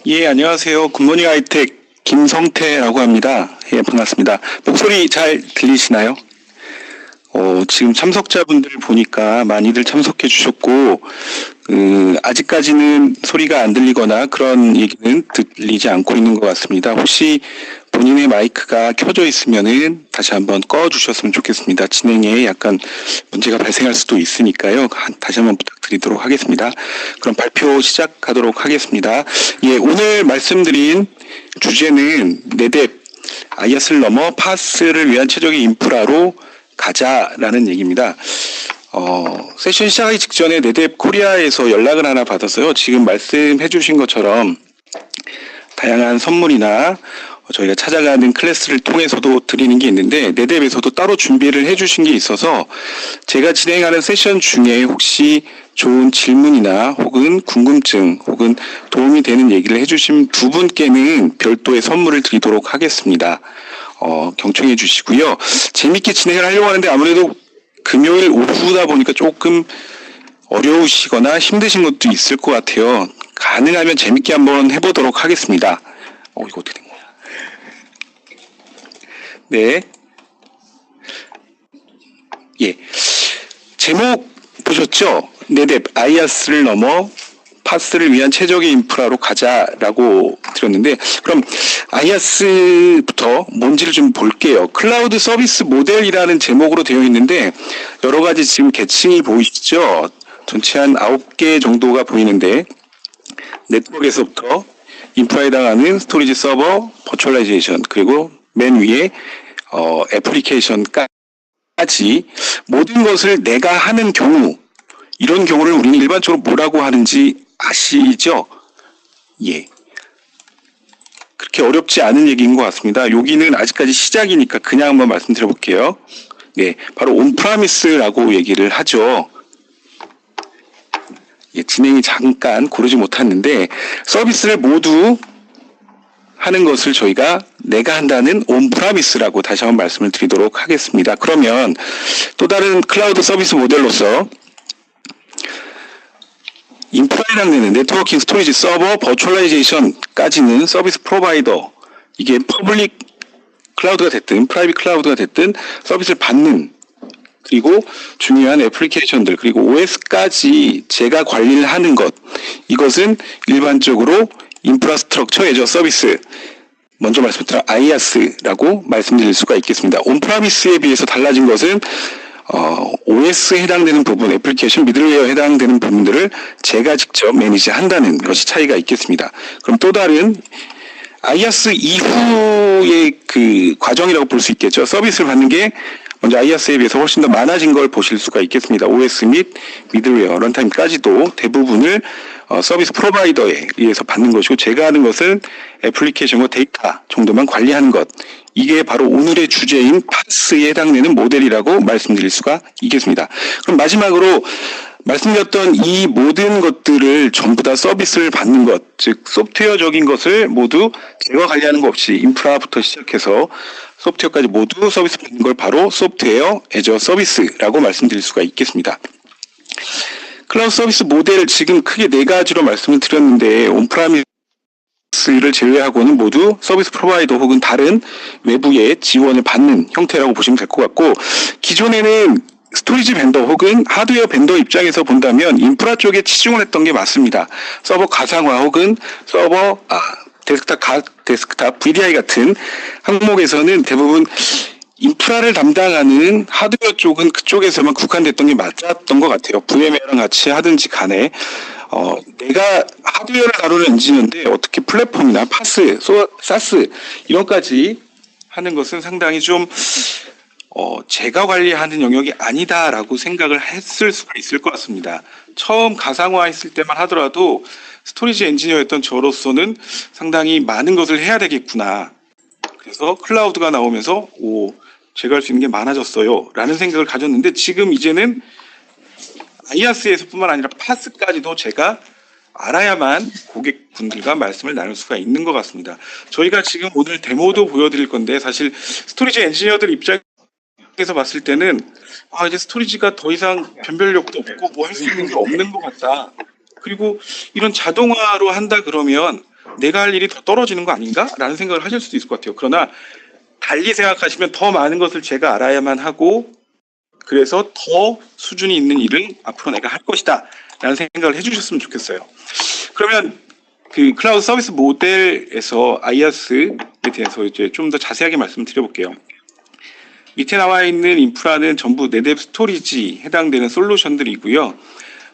예, 안녕하세요. 굿모닝 하이텍 김성태라고 합니다. 예, 반갑습니다. 목소리 잘 들리시나요? 지금 참석자분들 보니까 많이들 참석해 주셨고, 아직까지는 소리가 안 들리거나 그런 얘기는 들리지 않고 있는 것 같습니다. 혹시 본인의 마이크가 켜져 있으면은 다시 한번 꺼 주셨으면 좋겠습니다. 진행에 약간 문제가 발생할 수도 있으니까요. 다시 한번 부탁드리도록 하겠습니다. 그럼 발표 시작하도록 하겠습니다. 예, 오늘 말씀드린 주제는 네뎁, 아이아스를 넘어 파스를 위한 최적의 인프라로 가자라는 얘기입니다. 세션 시작하기 직전에 네뎁 코리아에서 연락을 하나 받았어요. 지금 말씀해 주신 것처럼 다양한 선물이나 저희가 찾아가는 클래스를 통해서도 드리는 게 있는데 네뎁에서도 따로 준비를 해 주신 게 있어서 제가 진행하는 세션 중에 혹시 좋은 질문이나 혹은 궁금증 혹은 도움이 되는 얘기를 해주신 두 분께는 별도의 선물을 드리도록 하겠습니다. 경청해 주시고요. 재밌게 진행을 하려고 하는데 아무래도 금요일 오후다 보니까 조금 어려우시거나 힘드신 것도 있을 것 같아요. 가능하면 재밌게 한번 해보도록 하겠습니다. 이거 어떻게 된 거야? 네. 예. 제목 보셨죠? 네뎁, 아이아스를 넘어 파스를 위한 최적의 인프라로 가자라고 드렸는데, 그럼 아이아스부터 뭔지를 좀 볼게요. 클라우드 서비스 모델이라는 제목으로 되어 있는데 여러 가지 지금 계층이 보이시죠? 전체 한 9개 정도가 보이는데 네트워크에서부터 인프라에 해당하는 스토리지 서버, 버추얼라이제이션, 그리고 맨 위에 애플리케이션까지 모든 것을 내가 하는 경우, 이런 경우를 우리는 일반적으로 뭐라고 하는지 아시죠? 예. 그렇게 어렵지 않은 얘기인 것 같습니다. 여기는 아직까지 시작이니까 그냥 한번 말씀드려 볼게요. 네, 바로 온프라미스라고 얘기를 하죠. 예, 진행이 잠깐 고르지 못했는데 서비스를 모두 하는 것을 저희가 내가 한다는 온프라미스라고 다시 한번 말씀을 드리도록 하겠습니다. 그러면 또 다른 클라우드 서비스 모델로서 인프라에 해당되는 네트워킹, 스토리지, 서버, 버추얼라이제이션까지는 서비스 프로바이더, 이게 퍼블릭 클라우드가 됐든 프라이빗 클라우드가 됐든 서비스를 받는, 그리고 중요한 애플리케이션들, 그리고 OS까지 제가 관리를 하는 것, 이것은 일반적으로 인프라스트럭처 애저 서비스, 먼저 말씀드린 아이아스라고 말씀드릴 수가 있겠습니다. 온프라미스에 비해서 달라진 것은 OS에 해당되는 부분, 애플리케이션 미들웨어에 해당되는 부분들을 제가 직접 매니지한다는 것이 차이가 있겠습니다. 그럼 또 다른 아이아스 이후의 그 과정이라고 볼 수 있겠죠. 서비스를 받는 게 먼저 아이아스에 비해서 훨씬 더 많아진 걸 보실 수가 있겠습니다. OS 및 미들웨어, 런타임까지도 대부분을 서비스 프로바이더에 의해서 받는 것이고, 제가 하는 것은 애플리케이션과 데이터 정도만 관리하는 것. 이게 바로 오늘의 주제인 파스에 해당되는 모델이라고 말씀드릴 수가 있겠습니다. 그럼 마지막으로 말씀드렸던 이 모든 것들을 전부 다 서비스를 받는 것, 즉 소프트웨어적인 것을 모두 제가 관리하는 것 없이 인프라부터 시작해서 소프트웨어까지 모두 서비스 받는 걸 바로 소프트웨어 애저 서비스라고 말씀드릴 수가 있겠습니다. 클라우드 서비스 모델 지금 크게 네 가지로 말씀을 드렸는데 온프라미스를 제외하고는 모두 서비스 프로바이더 혹은 다른 외부의 지원을 받는 형태라고 보시면 될 것 같고, 기존에는 스토리지 벤더 혹은 하드웨어 벤더 입장에서 본다면 인프라 쪽에 치중을 했던 게 맞습니다. 서버 가상화 혹은 서버 데스크탑 VDI 같은 항목에서는 대부분 인프라를 담당하는 하드웨어 쪽은 그쪽에서만 국한됐던 게 맞았던 것 같아요. VMware랑 같이 하든지 간에 내가 하드웨어를 다루는 엔지니어인데 어떻게 플랫폼이나 파스, 사스 이런까지 하는 것은 상당히 좀 제가 관리하는 영역이 아니다라고 생각을 했을 수가 있을 것 같습니다. 처음 가상화 했을 때만 하더라도 스토리지 엔지니어였던 저로서는 상당히 많은 것을 해야 되겠구나. 그래서 클라우드가 나오면서 제가 할 수 있는 게 많아졌어요 라는 생각을 가졌는데, 지금 이제는 아이아스에서 뿐만 아니라 파스까지도 제가 알아야만 고객분들과 말씀을 나눌 수가 있는 것 같습니다. 저희가 지금 오늘 데모도 보여드릴 건데, 사실 스토리지 엔지니어들 입장에서 봤을 때는 이제 스토리지가 더 이상 변별력도 없고 뭐 할 수 있는 게 없는 것 같다. 그리고 이런 자동화로 한다 그러면 내가 할 일이 더 떨어지는 거 아닌가? 라는 생각을 하실 수도 있을 것 같아요. 그러나 달리 생각하시면 더 많은 것을 제가 알아야만 하고 그래서 더 수준이 있는 일을 앞으로 내가 할 것이다 라는 생각을 해주셨으면 좋겠어요. 그러면 그 클라우드 서비스 모델에서 아이아스에 대해서 이제 좀 더 자세하게 말씀을 드려볼게요. 밑에 나와 있는 인프라는 전부 네뎁 스토리지에 해당되는 솔루션들이고요.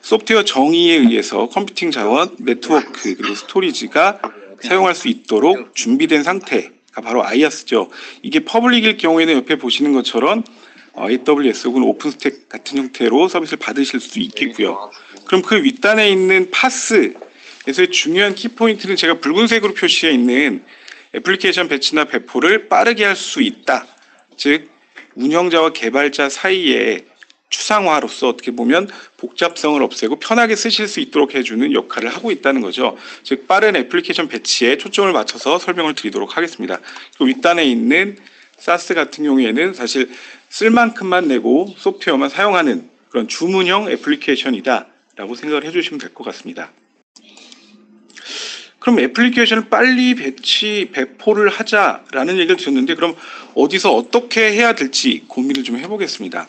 소프트웨어 정의에 의해서 컴퓨팅 자원, 네트워크, 그리고 스토리지가 사용할 수 있도록 준비된 상태가 바로 아이아스죠. 이게 퍼블릭일 경우에는 옆에 보시는 것처럼 AWS 혹은 오픈스택 같은 형태로 서비스를 받으실 수 있겠고요. 그럼 그 윗단에 있는 파스에서의 중요한 키포인트는 제가 붉은색으로 표시해 있는 애플리케이션 배치나 배포를 빠르게 할 수 있다. 즉 운영자와 개발자 사이에 추상화로서 어떻게 보면 복잡성을 없애고 편하게 쓰실 수 있도록 해주는 역할을 하고 있다는 거죠. 즉 빠른 애플리케이션 배치에 초점을 맞춰서 설명을 드리도록 하겠습니다. 그리고 윗단에 있는 사스 같은 경우에는 사실 쓸 만큼만 내고 소프트웨어만 사용하는 그런 주문형 애플리케이션이다 라고 생각을 해주시면 될 것 같습니다. 그럼 애플리케이션을 빨리 배포를 하자라는 얘기를 드렸는데 그럼 어디서 어떻게 해야 될지 고민을 좀 해보겠습니다.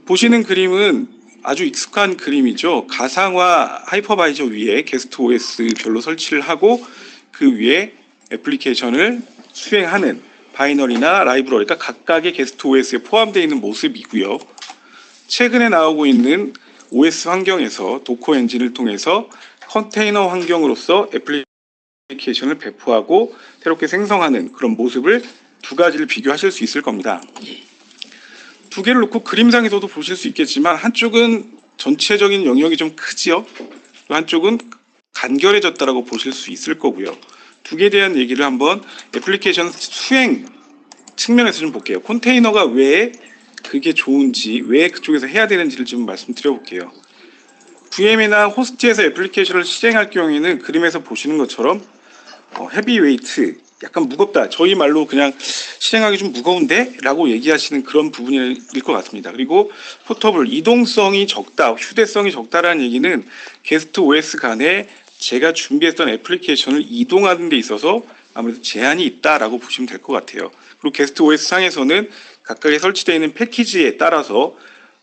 보시는 그림은 아주 익숙한 그림이죠. 가상화 하이퍼바이저 위에 게스트 OS 별로 설치를 하고 그 위에 애플리케이션을 수행하는 바이너리나 라이브러리가 각각의 게스트 OS에 포함되어 있는 모습이고요. 최근에 나오고 있는 OS 환경에서 도커 엔진을 통해서 컨테이너 환경으로서 애플리케이션을 배포하고 새롭게 생성하는 그런 모습을 두 가지를 비교하실 수 있을 겁니다. 두 개를 놓고 그림상에서도 보실 수 있겠지만 한쪽은 전체적인 영역이 좀 크지요. 한쪽은 간결해졌다라고 보실 수 있을 거고요. 두 개에 대한 얘기를 한번 애플리케이션 수행 측면에서 좀 볼게요. 컨테이너가 왜 그게 좋은지, 왜 그쪽에서 해야 되는지를 좀 말씀드려볼게요. VM이나 호스트에서 애플리케이션을 실행할 경우에는 그림에서 보시는 것처럼 헤비웨이트, 약간 무겁다. 저희 말로 그냥 실행하기 좀 무거운데? 라고 얘기하시는 그런 부분일 것 같습니다. 그리고 포터블, 이동성이 적다, 휴대성이 적다라는 얘기는 게스트 OS 간에 제가 준비했던 애플리케이션을 이동하는 데 있어서 아무래도 제한이 있다라고 보시면 될 것 같아요. 그리고 게스트 OS 상에서는 각각에 설치되어 있는 패키지에 따라서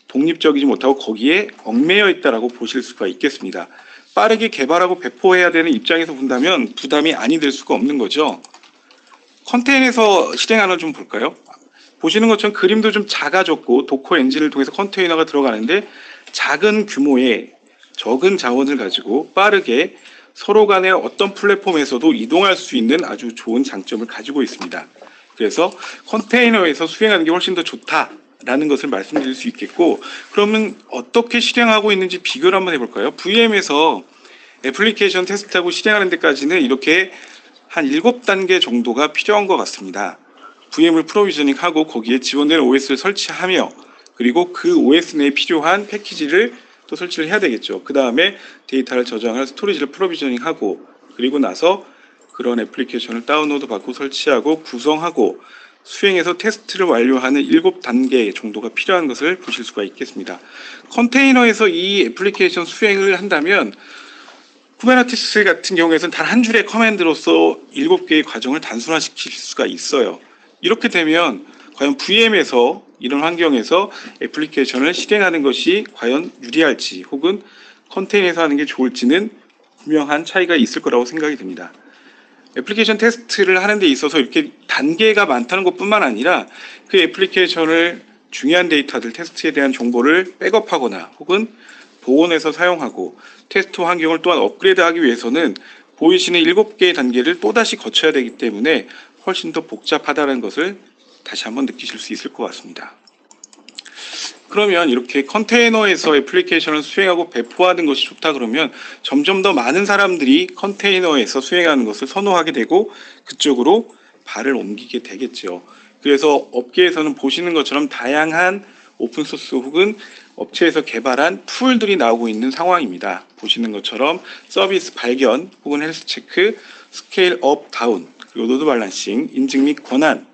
독립적이지 못하고 거기에 얽매여 있다라고 보실 수가 있겠습니다. 빠르게 개발하고 배포해야 되는 입장에서 본다면 부담이 아니 될 수가 없는 거죠. 컨테이너에서 실행하는 좀 볼까요? 보시는 것처럼 그림도 좀 작아졌고 도커 엔진을 통해서 컨테이너가 들어가는데 작은 규모의 적은 자원을 가지고 빠르게 서로 간의 어떤 플랫폼에서도 이동할 수 있는 아주 좋은 장점을 가지고 있습니다. 그래서 컨테이너에서 수행하는 게 훨씬 더 좋다라는 것을 말씀드릴 수 있겠고, 그러면 어떻게 실행하고 있는지 비교를 한번 해볼까요? VM에서 애플리케이션 테스트하고 실행하는 데까지는 이렇게 한 7단계 정도가 필요한 것 같습니다. VM을 프로비저닝하고 거기에 지원되는 OS를 설치하며 그리고 그 OS 내에 필요한 패키지를 또 설치를 해야 되겠죠. 그 다음에 데이터를 저장할 스토리지를 프로비저닝하고 그리고 나서 그런 애플리케이션을 다운로드 받고 설치하고 구성하고 수행해서 테스트를 완료하는 7단계 정도가 필요한 것을 보실 수가 있겠습니다. 컨테이너에서 이 애플리케이션 수행을 한다면 쿠베네티스 같은 경우에는 단 한 줄의 커맨드로서 7개의 과정을 단순화시킬 수가 있어요. 이렇게 되면 과연 VM에서 이런 환경에서 애플리케이션을 실행하는 것이 과연 유리할지 혹은 컨테이너에서 하는 게 좋을지는 분명한 차이가 있을 거라고 생각이 듭니다. 애플리케이션 테스트를 하는 데 있어서 이렇게 단계가 많다는 것뿐만 아니라 그 애플리케이션을 중요한 데이터들, 테스트에 대한 정보를 백업하거나 혹은 복원해서 사용하고 테스트 환경을 또한 업그레이드하기 위해서는 보이시는 7개의 단계를 또다시 거쳐야 되기 때문에 훨씬 더 복잡하다는 것을 다시 한번 느끼실 수 있을 것 같습니다. 그러면 이렇게 컨테이너에서 애플리케이션을 수행하고 배포하는 것이 좋다 그러면 점점 더 많은 사람들이 컨테이너에서 수행하는 것을 선호하게 되고 그쪽으로 발을 옮기게 되겠죠. 그래서 업계에서는 보시는 것처럼 다양한 오픈소스 혹은 업체에서 개발한 툴들이 나오고 있는 상황입니다. 보시는 것처럼 서비스 발견 혹은 헬스 체크, 스케일 업 다운, 그리고 로드 밸런싱, 인증 및 권한,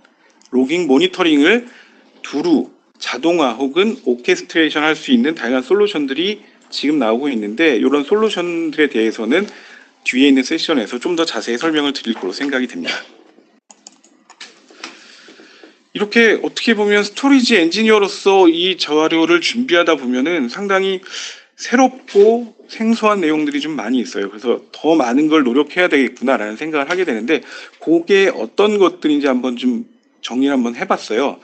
로깅 모니터링을 두루 자동화 혹은 오케스트레이션 할 수 있는 다양한 솔루션들이 지금 나오고 있는데 이런 솔루션들에 대해서는 뒤에 있는 세션에서 좀 더 자세히 설명을 드릴 거로 생각이 됩니다. 이렇게 어떻게 보면 스토리지 엔지니어로서 이 자료를 준비하다 보면은 상당히 새롭고 생소한 내용들이 좀 많이 있어요. 그래서 더 많은 걸 노력해야 되겠구나라는 생각을 하게 되는데, 그게 어떤 것들인지 한번 좀 정리를 한번 해봤어요.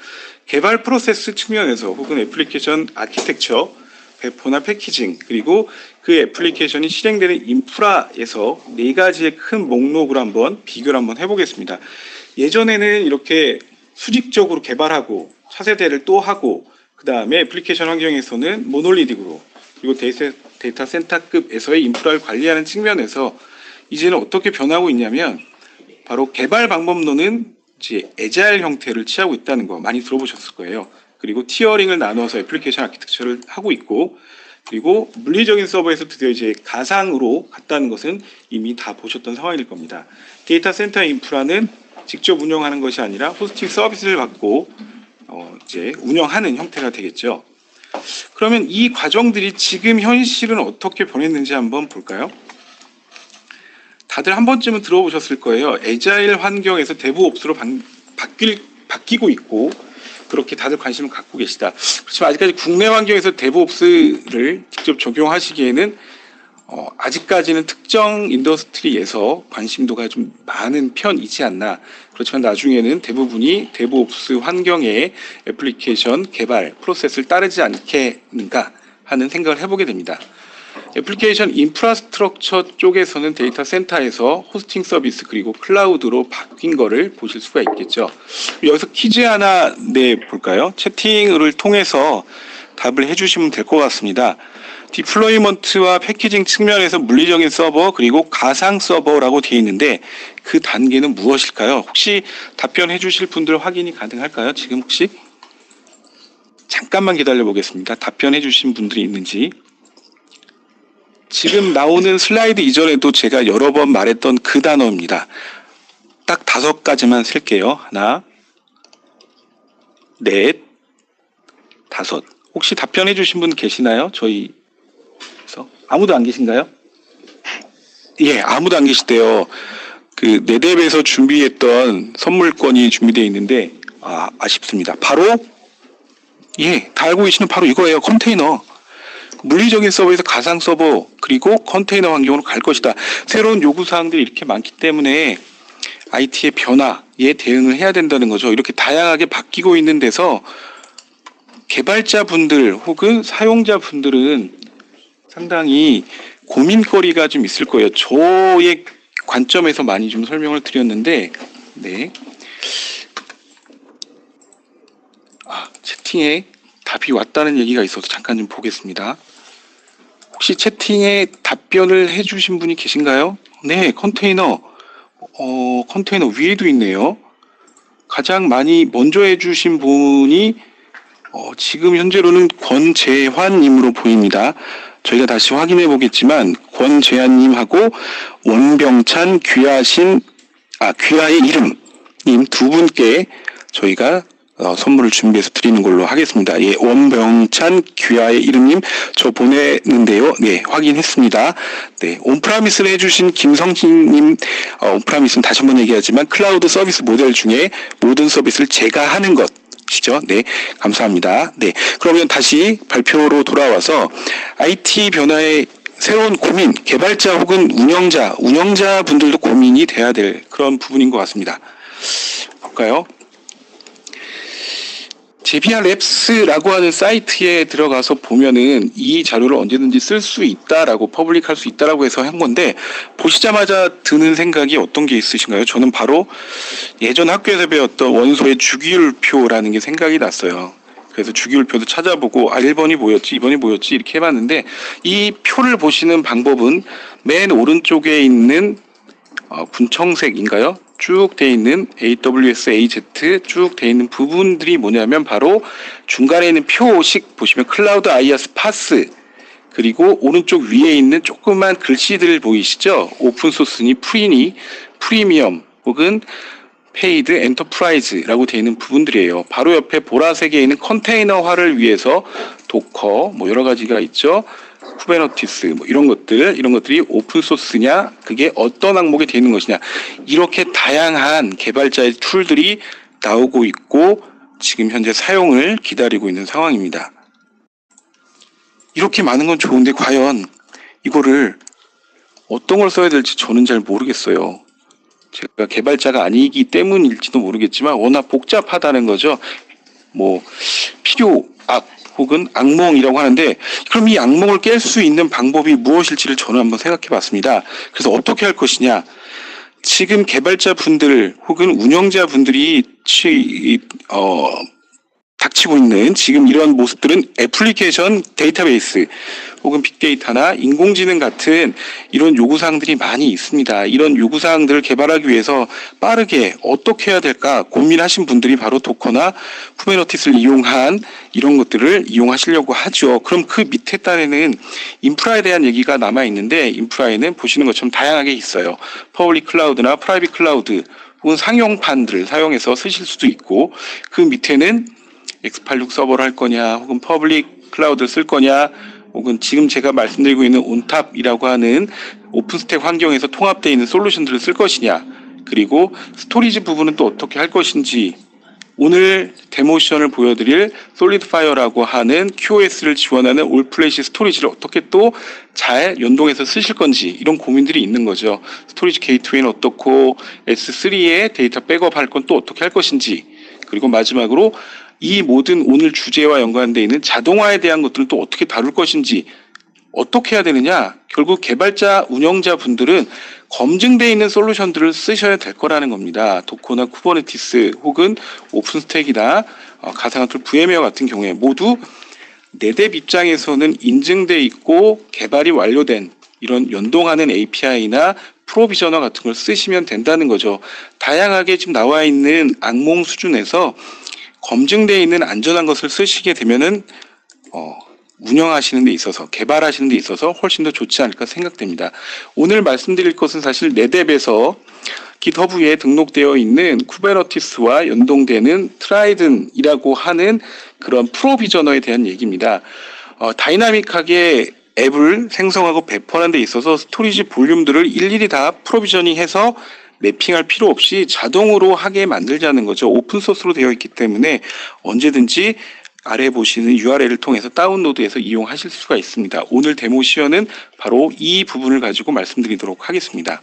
개발 프로세스 측면에서 혹은 애플리케이션 아키텍처, 배포나 패키징, 그리고 그 애플리케이션이 실행되는 인프라에서 네 가지의 큰 목록으로 한번 비교를 한번 해보겠습니다. 예전에는 이렇게 수직적으로 개발하고 차세대를 또 하고, 그 다음에 애플리케이션 환경에서는 모놀리틱으로, 그리고 데이터 센터급에서의 인프라를 관리하는 측면에서 이제는 어떻게 변하고 있냐면, 바로 개발 방법론은 이제 애자일 형태를 취하고 있다는 거 많이 들어보셨을 거예요. 그리고 티어링을 나눠서 애플리케이션 아키텍처를 하고 있고, 그리고 물리적인 서버에서 드디어 이제 가상으로 갔다는 것은 이미 다 보셨던 상황일 겁니다. 데이터 센터 인프라는 직접 운영하는 것이 아니라 호스팅 서비스를 받고 이제 운영하는 형태가 되겠죠. 그러면 이 과정들이 지금 현실은 어떻게 변했는지 한번 볼까요? 다들 한 번쯤은 들어보셨을 거예요. 애자일 환경에서 데브옵스로 바뀌고 있고, 그렇게 다들 관심을 갖고 계시다. 그렇지만 아직까지 국내 환경에서 데브옵스를 직접 적용하시기에는 아직까지는 특정 인더스트리에서 관심도가 좀 많은 편이지 않나. 그렇지만 나중에는 대부분이 데브옵스 환경의 애플리케이션 개발 프로세스를 따르지 않겠는가 하는 생각을 해보게 됩니다. 애플리케이션 인프라스트럭처 쪽에서는 데이터 센터에서 호스팅 서비스 그리고 클라우드로 바뀐 거를 보실 수가 있겠죠. 여기서 퀴즈 하나 내볼까요? 채팅을 통해서 답을 해주시면 될 것 같습니다. 디플로이먼트와 패키징 측면에서 물리적인 서버 그리고 가상 서버라고 되어 있는데 그 단계는 무엇일까요? 혹시 답변해 주실 분들 확인이 가능할까요? 지금 혹시? 잠깐만 기다려 보겠습니다. 답변해 주신 분들이 있는지. 지금 나오는 슬라이드 이전에도 제가 여러 번 말했던 그 단어입니다. 딱 5가지만 쓸게요. 하나, 넷, 5. 혹시 답변해 주신 분 계시나요? 저희에서 아무도 안 계신가요? 예, 아무도 안 계시대요. 그 네뎁에서 준비했던 선물권이 준비되어 있는데 아쉽습니다. 바로 다 알고 계시는 바로 이거예요. 컨테이너. 물리적인 서버에서 가상 서버 그리고 컨테이너 환경으로 갈 것이다. 새로운 요구사항들이 이렇게 많기 때문에 IT의 변화에 대응을 해야 된다는 거죠. 이렇게 다양하게 바뀌고 있는 데서 개발자분들 혹은 사용자분들은 상당히 고민거리가 좀 있을 거예요. 저의 관점에서 많이 좀 설명을 드렸는데, 네. 채팅에 답이 왔다는 얘기가 있어서 잠깐 좀 보겠습니다. 혹시 채팅에 답변을 해주신 분이 계신가요? 네, 컨테이너 위에도 있네요. 가장 많이 먼저 해주신 분이 지금 현재로는 권재환님으로 보입니다. 저희가 다시 확인해 보겠지만 권재환님하고 원병찬 귀하의 이름님 두 분께 저희가 선물을 준비해서 드리는 걸로 하겠습니다. 예, 원병찬 귀하의 이름님 저 보내는데요. 네, 확인했습니다. 네, 온프라미스를 해주신 김성희님, 온프라미스는 다시 한번 얘기하지만 클라우드 서비스 모델 중에 모든 서비스를 제가 하는 것이죠. 네, 감사합니다. 네, 그러면 다시 발표로 돌아와서 IT 변화의 새로운 고민, 개발자 혹은 운영자 분들도 고민이 돼야 될 그런 부분인 것 같습니다. 볼까요? 제비아 랩스라고 하는 사이트에 들어가서 보면은 이 자료를 언제든지 쓸 수 있다라고 퍼블릭할 수 있다라고 해서 한 건데, 보시자마자 드는 생각이 어떤 게 있으신가요? 저는 바로 예전 학교에서 배웠던 원소의 주기율표라는 게 생각이 났어요. 그래서 주기율표도 찾아보고 1번이 뭐였지 2번이 뭐였지 이렇게 해봤는데, 이 표를 보시는 방법은 맨 오른쪽에 있는 군청색인가요? 쭉 돼 있는 AWS, AZ 쭉 돼 있는 부분들이 뭐냐면 바로 중간에 있는 표식 보시면 클라우드 IaaS 파스, 그리고 오른쪽 위에 있는 조그만 글씨들 보이시죠? 오픈소스니 프리니 프리미엄 혹은 페이드 엔터프라이즈라고 되어 있는 부분들이에요. 바로 옆에 보라색에 있는 컨테이너화를 위해서 도커 여러 가지가 있죠. 쿠베네티스 뭐 이런 것들이 오픈 소스냐, 그게 어떤 항목에 되어 있는 것이냐, 이렇게 다양한 개발자의 툴들이 나오고 있고 지금 현재 사용을 기다리고 있는 상황입니다. 이렇게 많은 건 좋은데 과연 이거를 어떤 걸 써야 될지 저는 잘 모르겠어요. 제가 개발자가 아니기 때문일지도 모르겠지만 워낙 복잡하다는 거죠. 뭐 필요 혹은 악몽이라고 하는데, 그럼 이 악몽을 깰 수 있는 방법이 무엇일지를 저는 한번 생각해 봤습니다. 그래서 어떻게 할 것이냐, 지금 개발자분들 혹은 운영자분들이 닥치고 있는 지금 이런 모습들은 애플리케이션 데이터베이스 혹은 빅데이터나 인공지능 같은 이런 요구사항들이 많이 있습니다. 이런 요구사항들을 개발하기 위해서 빠르게 어떻게 해야 될까 고민하신 분들이 바로 도커나 쿠베네티스를 이용한 이런 것들을 이용하시려고 하죠. 그럼 그 밑에 단에는 인프라에 대한 얘기가 남아있는데, 인프라에는 보시는 것처럼 다양하게 있어요. 퍼블릭 클라우드나 프라이빗 클라우드 혹은 상용판들을 사용해서 쓰실 수도 있고, 그 밑에는 x86 서버를 할 거냐, 혹은 퍼블릭 클라우드를 쓸 거냐, 혹은 지금 제가 말씀드리고 있는 온탑이라고 하는 오픈스택 환경에서 통합되어 있는 솔루션들을 쓸 것이냐, 그리고 스토리지 부분은 또 어떻게 할 것인지, 오늘 데모션을 보여드릴 솔리드파이어라고 하는 QoS를 지원하는 올플래시 스토리지를 어떻게 또 잘 연동해서 쓰실 건지, 이런 고민들이 있는 거죠. 스토리지 게이트웨이는 어떻고, S3에 데이터 백업 할 건 또 어떻게 할 것인지, 그리고 마지막으로 이 모든 오늘 주제와 연관되어 있는 자동화에 대한 것들은 또 어떻게 다룰 것인지, 어떻게 해야 되느냐, 결국 개발자, 운영자 분들은 검증되어 있는 솔루션들을 쓰셔야 될 거라는 겁니다. 도커나 쿠버네티스 혹은 오픈스택이나 가상화 툴 VM웨어 같은 경우에 모두 내뎁 입장에서는 인증되어 있고 개발이 완료된 이런 연동하는 API나 프로비저너 같은 걸 쓰시면 된다는 거죠. 다양하게 지금 나와 있는 악몽 수준에서 검증되어 있는 안전한 것을 쓰시게 되면은 운영하시는 데 있어서, 개발하시는 데 있어서 훨씬 더 좋지 않을까 생각됩니다. 오늘 말씀드릴 것은 사실 내뎁에서 깃허브에 등록되어 있는 쿠베네티스와 연동되는 트라이든이라고 하는 그런 프로비저너에 대한 얘기입니다. 다이나믹하게 앱을 생성하고 배포하는 데 있어서 스토리지 볼륨들을 일일이 다 프로비저닝해서 매핑할 필요 없이 자동으로 하게 만들자는 거죠. 오픈소스로 되어 있기 때문에 언제든지 아래 보시는 URL을 통해서 다운로드해서 이용하실 수가 있습니다. 오늘 데모 시연은 바로 이 부분을 가지고 말씀드리도록 하겠습니다.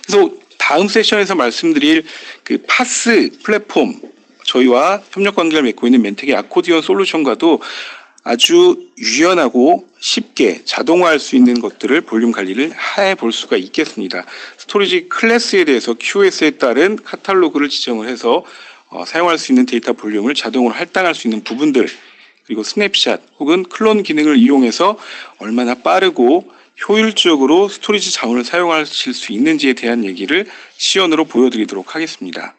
그래서 다음 세션에서 말씀드릴 그 파스 플랫폼, 저희와 협력 관계를 맺고 있는 멘텍의 아코디언 솔루션과도 아주 유연하고 쉽게 자동화할 수 있는 것들을 볼륨 관리를 해볼 수가 있겠습니다. 스토리지 클래스에 대해서 QoS에 따른 카탈로그를 지정을 해서 사용할 수 있는 데이터 볼륨을 자동으로 할당할 수 있는 부분들, 그리고 스냅샷 혹은 클론 기능을 이용해서 얼마나 빠르고 효율적으로 스토리지 자원을 사용하실 수 있는지에 대한 얘기를 시연으로 보여드리도록 하겠습니다.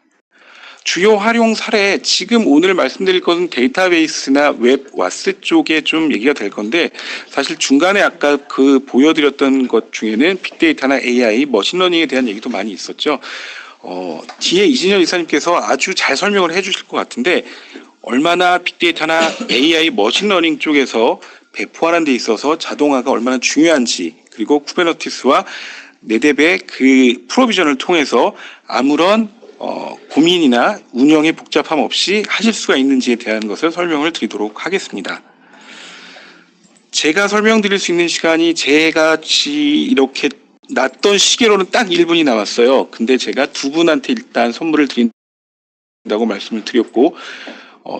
주요 활용 사례, 지금 오늘 말씀드릴 것은 데이터베이스나 웹 와스 쪽에 좀 얘기가 될 건데, 사실 중간에 아까 그 보여드렸던 것 중에는 빅데이터나 AI, 머신러닝에 대한 얘기도 많이 있었죠. 뒤에 이진현 이사님께서 아주 잘 설명을 해주실 것 같은데, 얼마나 빅데이터나 AI, 머신러닝 쪽에서 배포하는 데 있어서 자동화가 얼마나 중요한지, 그리고 쿠베네티스와 내뎁의 그 프로비전을 통해서 아무런 고민이나 운영의 복잡함 없이 하실 수가 있는지에 대한 것을 설명을 드리도록 하겠습니다. 제가 설명드릴 수 있는 시간이 제같이 이렇게 났던 시계로는 딱 1분이 남았어요. 근데 제가 두 분한테 일단 선물을 드린다고 말씀을 드렸고,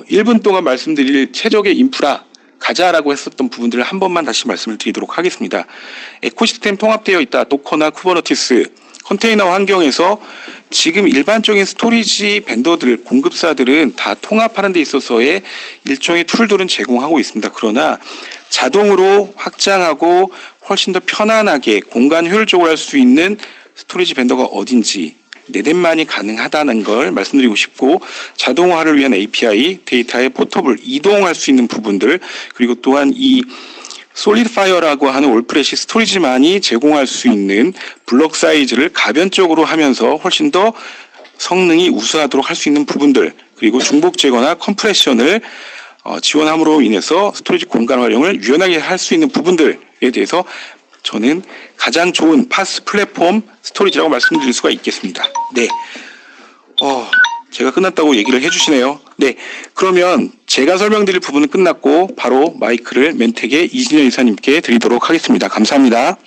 1분 동안 말씀드릴 최적의 인프라, 가자라고 했었던 부분들을 한 번만 다시 말씀을 드리도록 하겠습니다. 에코시스템 통합되어 있다. 도커나 쿠버네티스, 컨테이너 환경에서 지금 일반적인 스토리지 벤더들, 공급사들은 다 통합하는 데 있어서의 일종의 툴들은 제공하고 있습니다. 그러나 자동으로 확장하고 훨씬 더 편안하게 공간 효율적으로 할 수 있는 스토리지 벤더가 어딘지, 내뎁만이 가능하다는 걸 말씀드리고 싶고, 자동화를 위한 API, 데이터의 포터블, 이동할 수 있는 부분들, 그리고 또한 이 솔리드파이어라고 하는 올플래시 스토리지만이 제공할 수 있는 블록 사이즈를 가변적으로 하면서 훨씬 더 성능이 우수하도록 할 수 있는 부분들, 그리고 중복 제거나 컴프레션을 지원함으로 인해서 스토리지 공간 활용을 유연하게 할 수 있는 부분들에 대해서 저는 가장 좋은 파스 플랫폼 스토리지라고 말씀드릴 수가 있겠습니다. 네. 제가 끝났다고 얘기를 해주시네요. 네. 그러면 제가 설명드릴 부분은 끝났고 바로 마이크를 멘텍의 이진현 이사님께 드리도록 하겠습니다. 감사합니다.